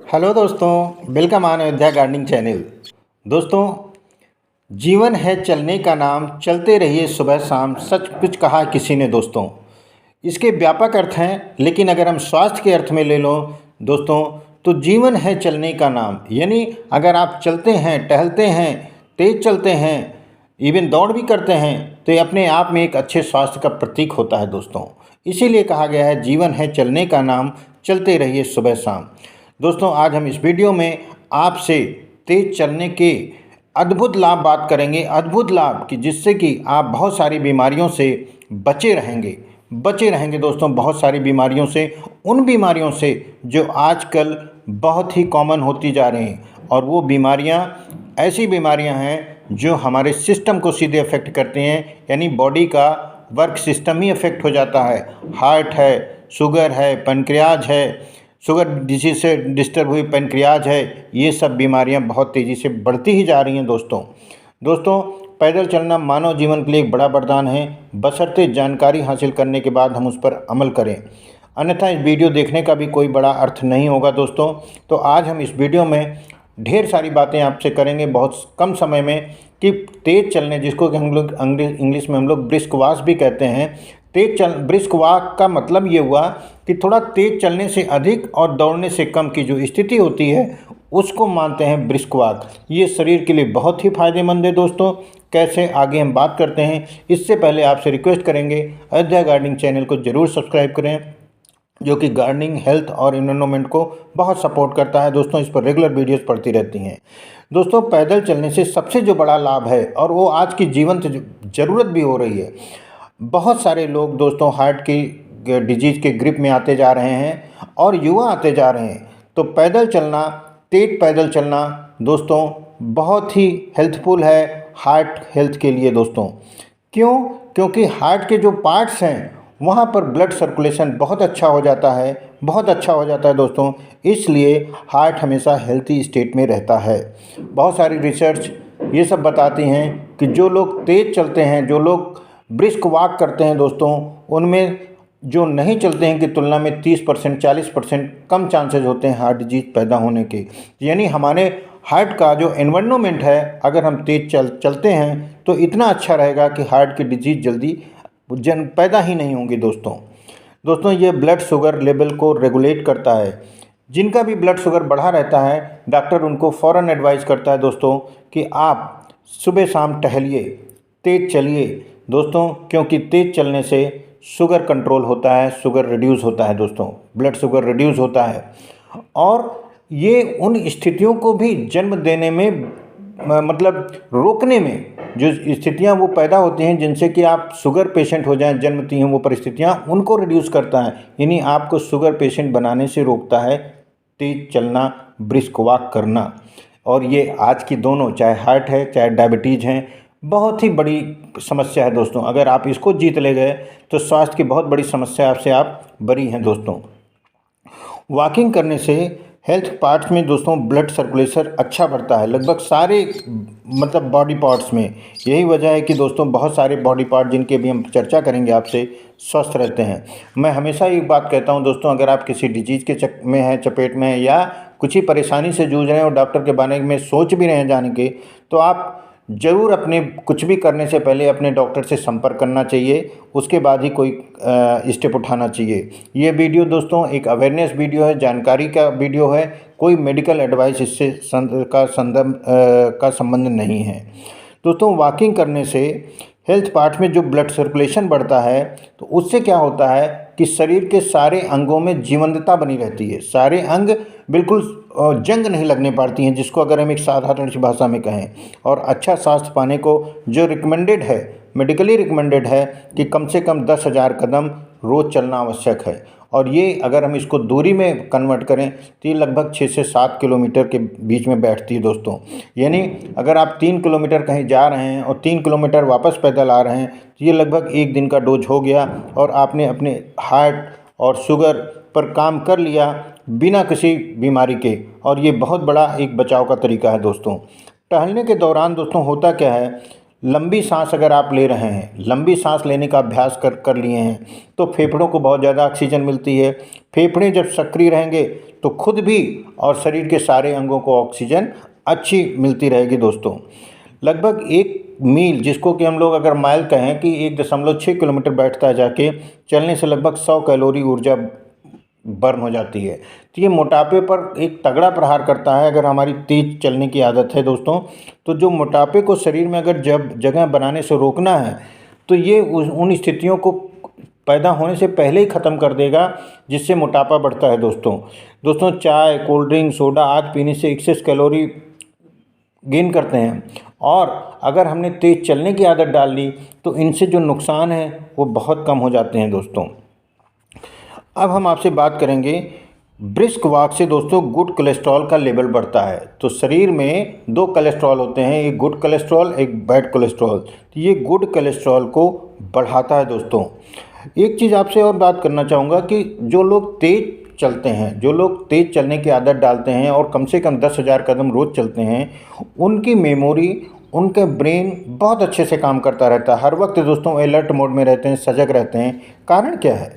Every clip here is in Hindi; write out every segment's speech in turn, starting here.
हेलो दोस्तों, welcome on Ayodhya gardening channel. दोस्तों, जीवन है चलने का नाम, चलते रहिए सुबह शाम, सच कुछ कहा किसी ने दोस्तों। इसके व्यापक अर्थ हैं, लेकिन अगर हम स्वास्थ्य के अर्थ में ले लो दोस्तों, तो जीवन है चलने का नाम, यानी अगर आप चलते हैं, टहलते हैं, तेज चलते हैं, इवन दौड़ भी करते हैं, तो ये अपने आप में एक अच्छे स्वास्थ्य का प्रतीक होता है दोस्तों। इसीलिए कहा गया है जीवन है चलने का नाम, चलते रहिए सुबह शाम। दोस्तों, आज हम इस वीडियो में आपसे तेज चलने के अद्भुत लाभ बात करेंगे, अद्भुत लाभ कि जिससे कि आप बहुत सारी बीमारियों से बचे रहेंगे दोस्तों, बहुत सारी बीमारियों से, उन बीमारियों से जो आजकल बहुत ही कॉमन होती जा रही हैं। और वो बीमारियां ऐसी बीमारियां हैं जो हमारे सिस्टम को सीधे अफेक्ट करती हैं, यानी बॉडी का वर्क सिस्टम ही अफेक्ट हो जाता है। हार्ट है, शुगर है, पैनक्रियाज है, शुगर डिजीज से डिस्टर्ब हुई पैनक्रियाज है, ये सब बीमारियां बहुत तेज़ी से बढ़ती ही जा रही हैं दोस्तों। पैदल चलना मानव जीवन के लिए एक बड़ा वरदान है, बशर्ते जानकारी हासिल करने के बाद हम उस पर अमल करें, अन्यथा इस वीडियो देखने का भी कोई बड़ा अर्थ नहीं होगा दोस्तों। तो आज हम इस वीडियो में ढेर सारी बातें आपसे करेंगे बहुत कम समय में कि तेज़ चलने, जिसको कि हम लोग इंग्लिश में हम लोग ब्रिस्क वॉक भी कहते हैं। ब्रिस्क वॉक का मतलब ये हुआ कि थोड़ा तेज़ चलने से अधिक और दौड़ने से कम की जो स्थिति होती है उसको मानते हैं ब्रिस्क वॉक। ये शरीर के लिए बहुत ही फायदेमंद है दोस्तों। कैसे, आगे हम बात करते हैं। इससे पहले आपसे रिक्वेस्ट करेंगे, अयोध्या गार्डनिंग चैनल को ज़रूर सब्सक्राइब करें, जो कि गार्डनिंग, हेल्थ और इन्वायरमेंट को बहुत सपोर्ट करता है दोस्तों। इस पर रेगुलर वीडियोस पड़ती रहती हैं दोस्तों। पैदल चलने से सबसे जो बड़ा लाभ है, और वो आज की जीवन ज़रूरत भी हो रही है, बहुत सारे लोग दोस्तों हार्ट की डिजीज़ के ग्रिप में आते जा रहे हैं और युवा आते जा रहे हैं। तो पैदल चलना, तेज पैदल चलना दोस्तों बहुत ही हेल्पफुल है हार्ट हेल्थ के लिए दोस्तों। क्यों? क्योंकि हार्ट के जो पार्ट्स हैं वहाँ पर ब्लड सर्कुलेशन बहुत अच्छा हो जाता है दोस्तों। इसलिए हार्ट हमेशा हेल्थी स्टेट में रहता है। बहुत सारी रिसर्च ये सब बताती हैं कि जो लोग तेज़ चलते हैं, जो लोग ब्रिस्क वॉक करते हैं दोस्तों, उनमें जो नहीं चलते हैं की तुलना में 30% 40% कम चांसेस होते हैं हार्ट डिजीज पैदा होने के। यानी हमारे हार्ट का जो एनवायरनमेंट है, अगर हम तेज चलते हैं तो इतना अच्छा रहेगा कि हार्ट की डिजीज जल्दी पैदा ही नहीं होंगी दोस्तों। ये ब्लड शुगर लेवल को रेगुलेट करता है। जिनका भी ब्लड शुगर बढ़ा रहता है, डॉक्टर उनको फ़ौरन एडवाइस करता है दोस्तों कि आप सुबह शाम टहलिए, तेज़ चलिए दोस्तों, क्योंकि तेज़ चलने से शुगर कंट्रोल होता है, शुगर रिड्यूस होता है दोस्तों, ब्लड शुगर रिड्यूस होता है। और ये उन स्थितियों को भी जन्म देने में, मतलब रोकने में, जो स्थितियां वो पैदा होती हैं जिनसे कि आप शुगर पेशेंट हो जाएं, जन्मती हैं वो परिस्थितियां, उनको रिड्यूस करता है। यानी आपको शुगर पेशेंट बनाने से रोकता है तेज चलना, ब्रिस्क वॉक करना। और ये आज की दोनों, चाहे हार्ट है चाहे डायबिटीज़ हैं, बहुत ही बड़ी समस्या है दोस्तों। अगर आप इसको जीत ले गए तो स्वास्थ्य की बहुत बड़ी समस्या आपसे आप बरी हैं दोस्तों। वॉकिंग करने से हेल्थ पार्ट्स में दोस्तों ब्लड सर्कुलेशन अच्छा बढ़ता है, लगभग सारे मतलब बॉडी पार्ट्स में। यही वजह है कि दोस्तों बहुत सारे बॉडी पार्ट, जिनके भी हम चर्चा करेंगे आपसे, स्वस्थ रहते हैं। मैं हमेशा एक बात कहता हूं दोस्तों, अगर आप किसी डिजीज़ के में हैं, चपेट में हैं, या कुछ ही परेशानी से जूझ रहे हैं और डॉक्टर के बारे में सोच भी रहे हैं जाने के, तो आप ज़रूर अपने कुछ भी करने से पहले अपने डॉक्टर से संपर्क करना चाहिए, उसके बाद ही कोई स्टेप उठाना चाहिए। ये वीडियो दोस्तों एक अवेयरनेस वीडियो है, जानकारी का वीडियो है, कोई मेडिकल एडवाइस इससे का संबंध नहीं है दोस्तों। वॉकिंग करने से हेल्थ पार्ट में जो ब्लड सर्कुलेशन बढ़ता है, तो उससे क्या होता है कि शरीर के सारे अंगों में जीवंतता बनी रहती है, सारे अंग बिल्कुल जंग नहीं लगने पाती हैं, जिसको अगर हम एक साधारण सी भाषा में कहें। और अच्छा स्वास्थ्य पाने को जो रिकमेंडेड है, मेडिकली रिकमेंडेड है कि कम से कम 10,000 कदम रोज़ चलना आवश्यक है। और ये अगर हम इसको दूरी में कन्वर्ट करें तो ये लगभग 6 से 7 किलोमीटर के बीच में बैठती है दोस्तों। यानी अगर आप 3 किलोमीटर कहीं जा रहे हैं और 3 किलोमीटर वापस पैदल आ रहे हैं, तो ये लगभग एक दिन का डोज हो गया और आपने अपने हार्ट और शुगर पर काम कर लिया बिना किसी बीमारी के। और ये बहुत बड़ा एक बचाव का तरीका है दोस्तों। टहलने के दौरान दोस्तों होता क्या है, लंबी सांस अगर आप ले रहे हैं, लंबी सांस लेने का अभ्यास कर लिए हैं, तो फेफड़ों को बहुत ज़्यादा ऑक्सीजन मिलती है। फेफड़े जब सक्रिय रहेंगे तो खुद भी और शरीर के सारे अंगों को ऑक्सीजन अच्छी मिलती रहेगी दोस्तों। लगभग एक मील, जिसको कि हम लोग अगर माइल कहें, कि 1.6 किलोमीटर बैठता है जाके, चलने से लगभग 100 कैलोरी ऊर्जा बर्न हो जाती है। तो ये मोटापे पर एक तगड़ा प्रहार करता है। अगर हमारी तेज़ चलने की आदत है दोस्तों, तो जो मोटापे को शरीर में अगर जब जगह बनाने से रोकना है, तो ये उन स्थितियों को पैदा होने से पहले ही ख़त्म कर देगा, जिससे मोटापा बढ़ता है दोस्तों चाय, कोल्ड ड्रिंक, सोडा आदि पीने से एक्सेस कैलोरी गेन करते हैं, और अगर हमने तेज़ चलने की आदत डाल ली तो इनसे जो नुकसान है वो बहुत कम हो जाते हैं दोस्तों। अब हम आपसे बात करेंगे, ब्रिस्क वॉक से दोस्तों गुड कोलेस्ट्रॉल का लेवल बढ़ता है। तो शरीर में 2 कोलेस्ट्रॉल होते हैं, एक गुड कोलेस्ट्रॉल, एक बैड कोलेस्ट्रॉल। तो ये गुड कोलेस्ट्रॉल को बढ़ाता है दोस्तों। एक चीज़ आपसे और बात करना चाहूँगा कि जो लोग तेज़ चलते हैं, जो लोग तेज़ चलने की आदत डालते हैं और कम से कम 10,000 कदम रोज़ चलते हैं, उनकी मेमोरी, उनका ब्रेन बहुत अच्छे से काम करता रहता है। हर वक्त दोस्तों अलर्ट मोड में रहते हैं, सजग रहते हैं। कारण क्या है?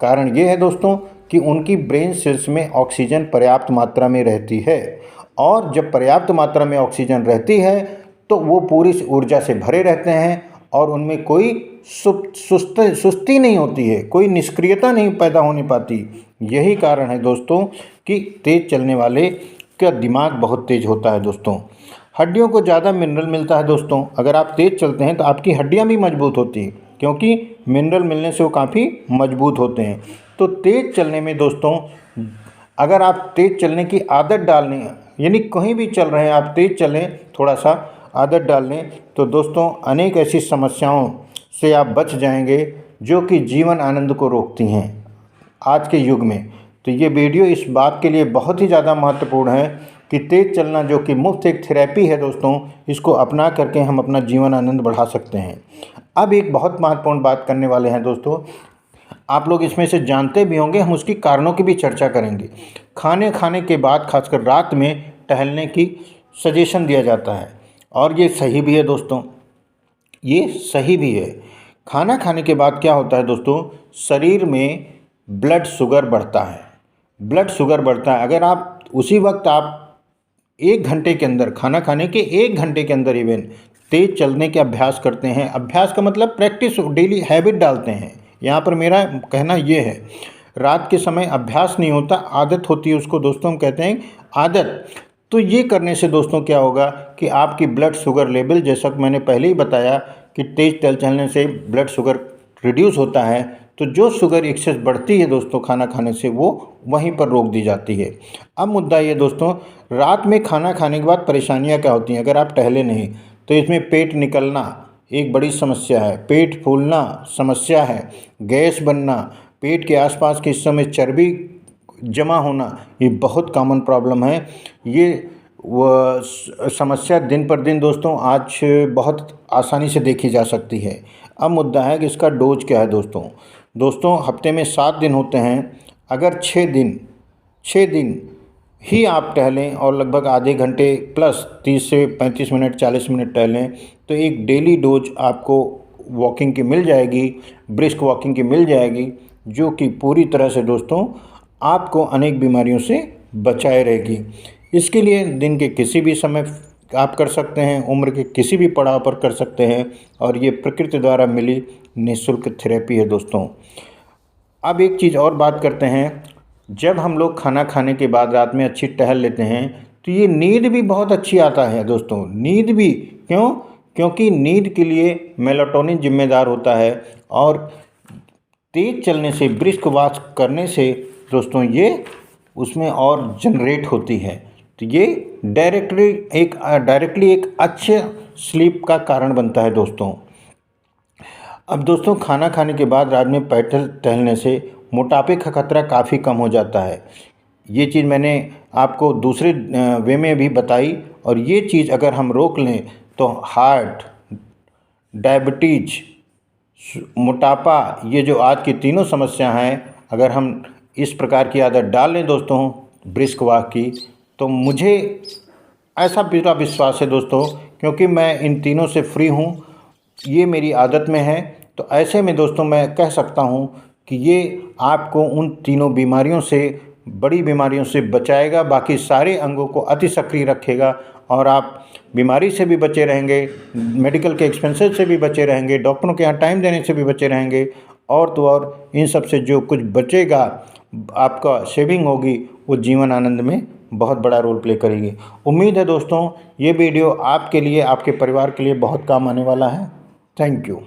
कारण ये है दोस्तों कि उनकी ब्रेन सेल्स में ऑक्सीजन पर्याप्त मात्रा में रहती है, और जब पर्याप्त मात्रा में ऑक्सीजन रहती है तो वो पूरी ऊर्जा से भरे रहते हैं, और उनमें कोई सुस्ती नहीं होती है, कोई निष्क्रियता नहीं पैदा होने पाती। यही कारण है दोस्तों कि तेज़ चलने वाले का दिमाग बहुत तेज़ होता है दोस्तों। हड्डियों को ज़्यादा मिनरल मिलता है दोस्तों। अगर आप तेज़ चलते हैं तो आपकी हड्डियां भी मजबूत होती हैं, क्योंकि मिनरल मिलने से वो काफ़ी मजबूत होते हैं। तो तेज़ चलने में दोस्तों, अगर आप तेज़ चलने की आदत डालने, यानी कहीं भी चल रहे हैं आप तेज़ चलें, थोड़ा सा आदत डाल लें, तो दोस्तों अनेक ऐसी समस्याओं से आप बच जाएंगे जो कि जीवन आनंद को रोकती हैं आज के युग में। तो ये वीडियो इस बात के लिए बहुत ही ज़्यादा महत्वपूर्ण है कि तेज़ चलना, जो कि मुफ्त एक थेरेपी है दोस्तों, इसको अपना करके हम अपना जीवन आनंद बढ़ा सकते हैं। अब एक बहुत महत्वपूर्ण बात करने वाले हैं दोस्तों, आप लोग इसमें से जानते भी होंगे, हम उसकी कारणों की भी चर्चा करेंगे। खाने के बाद खासकर रात में टहलने की सजेशन दिया जाता है, और ये सही भी है दोस्तों, ये सही भी है। खाना खाने के बाद क्या होता है दोस्तों, शरीर में ब्लड शुगर बढ़ता है। ब्लड शुगर बढ़ता है। अगर आप उसी वक्त आप 1 घंटे के अंदर, खाना खाने के 1 घंटे के अंदर इवन तेज़ चलने के अभ्यास करते हैं, अभ्यास का मतलब प्रैक्टिस, डेली हैबिट डालते हैं। यहाँ पर मेरा कहना ये है, रात के समय अभ्यास नहीं होता, आदत होती है, उसको दोस्तों हम कहते हैं आदत। तो ये करने से दोस्तों क्या होगा कि आपकी ब्लड शुगर लेवल, जैसा कि मैंने पहले ही बताया कि तेज़ चलने से ब्लड शुगर रिड्यूस होता है, तो जो शुगर एक्सेस बढ़ती है दोस्तों खाना खाने से, वो वहीं पर रोक दी जाती है। अब मुद्दा ये दोस्तों, रात में खाना खाने के बाद परेशानियां क्या होती हैं? अगर आप टहले नहीं तो इसमें पेट निकलना एक बड़ी समस्या है, पेट फूलना समस्या है, गैस बनना, पेट के आसपास के हिस्सों में चर्बी जमा होना, ये बहुत कॉमन प्रॉब्लम है। ये वह समस्या दिन पर दिन दोस्तों आज बहुत आसानी से देखी जा सकती है। अब मुद्दा है कि इसका डोज क्या है दोस्तों हफ्ते में 7 दिन होते हैं। अगर 6 दिन ही आप टहलें और लगभग आधे घंटे प्लस 30 से 35 मिनट 40 मिनट टहलें, तो एक डेली डोज आपको वॉकिंग की मिल जाएगी, ब्रिस्क वॉकिंग की मिल जाएगी, जो कि पूरी तरह से दोस्तों आपको अनेक बीमारियों से बचाए रहेगी। इसके लिए दिन के किसी भी समय आप कर सकते हैं, उम्र के किसी भी पड़ाव पर कर सकते हैं, और ये प्रकृति द्वारा मिली निःशुल्क थेरेपी है दोस्तों। अब एक चीज़ और बात करते हैं, जब हम लोग खाना खाने के बाद रात में अच्छी टहल लेते हैं तो ये नींद भी बहुत अच्छी आता है दोस्तों। नींद भी क्यों? क्योंकि नींद के लिए मेलाटोनिन जिम्मेदार होता है, और तेज़ चलने से, ब्रिस्क वॉक करने से दोस्तों ये उसमें और जनरेट होती है। तो ये डायरेक्टली एक अच्छे स्लीप का कारण बनता है दोस्तों। अब दोस्तों खाना खाने के बाद रात में पैदल टहलने से मोटापे का खतरा काफ़ी कम हो जाता है। ये चीज़ मैंने आपको दूसरे वे में भी बताई, और ये चीज़ अगर हम रोक लें तो हार्ट, डायबिटीज, मोटापा, ये जो आज की तीनों समस्या हैं, अगर हम इस प्रकार की आदत डाल लें दोस्तों ब्रिस्क वॉक की, तो मुझे ऐसा पूरा विश्वास है दोस्तों, क्योंकि मैं इन तीनों से फ्री हूँ, ये मेरी आदत में है। तो ऐसे में दोस्तों मैं कह सकता हूँ कि ये आपको उन तीनों बीमारियों से बड़ी बीमारियों से बचाएगा, बाकी सारे अंगों को अति सक्रिय रखेगा और आप बीमारी से भी बचे रहेंगे, मेडिकल के एक्सपेंसेस से भी बचे रहेंगे, डॉक्टरों के यहाँ टाइम देने से भी बचे रहेंगे। और तो और इन सब से जो कुछ बचेगा, आपका सेविंग होगी, वो जीवन आनंद में बहुत बड़ा रोल प्ले करेगी। उम्मीद है दोस्तों ये वीडियो आपके लिए, आपके परिवार के लिए बहुत काम आने वाला है। Thank you.